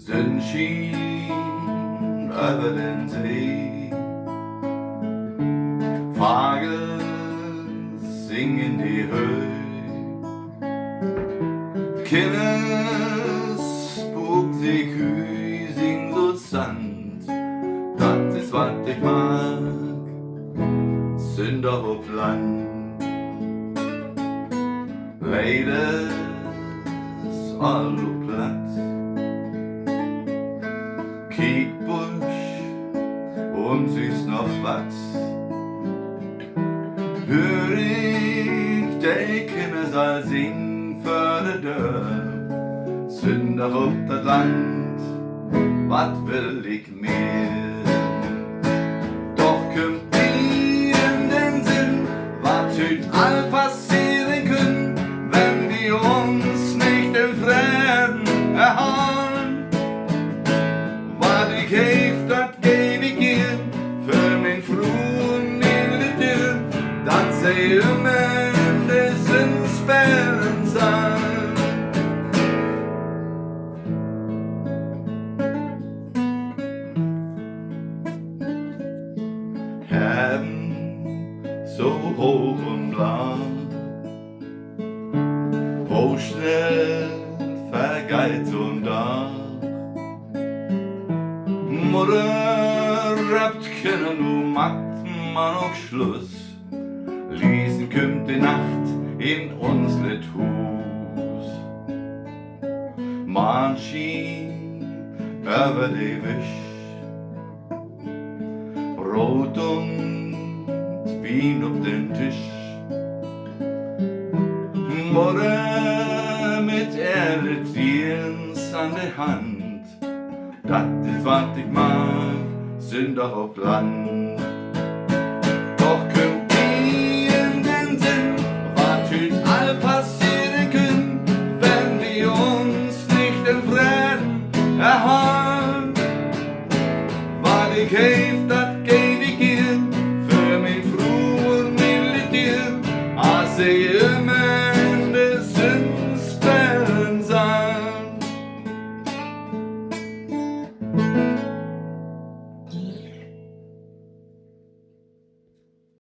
Sonnenschein über den See. Vögel singen die Höhe. Kindes spukt sie Kühe, sing so Sand. Das ist was ich mag, Sünder auf Land. Ladies all platt. Kiekbusch und süß noch was. Hör ich die Kinder soll singen für de Dörr. Sünder auf das Land, wat will ich mehr? Doch kommt mir in den Sinn, wat hüt all passieren können, wenn wir uns nicht im Frieden erhalten. Wat ich hef, dat geb ich ihr für mein frühen Idyll, dat sie immer in diesen Spellen sein. Herren so hoch und blank, wo schnell vergeht so ein Tag. Mutter rappt können du macht man auch Schluss. Lesen kümmt die Nacht in unsret Hus. Man schien über die Wisch, Brot und Wein auf den Tisch. Mutter mit Erlitviens an der Hand, dat ist wat ich mag, Sünder auf Land.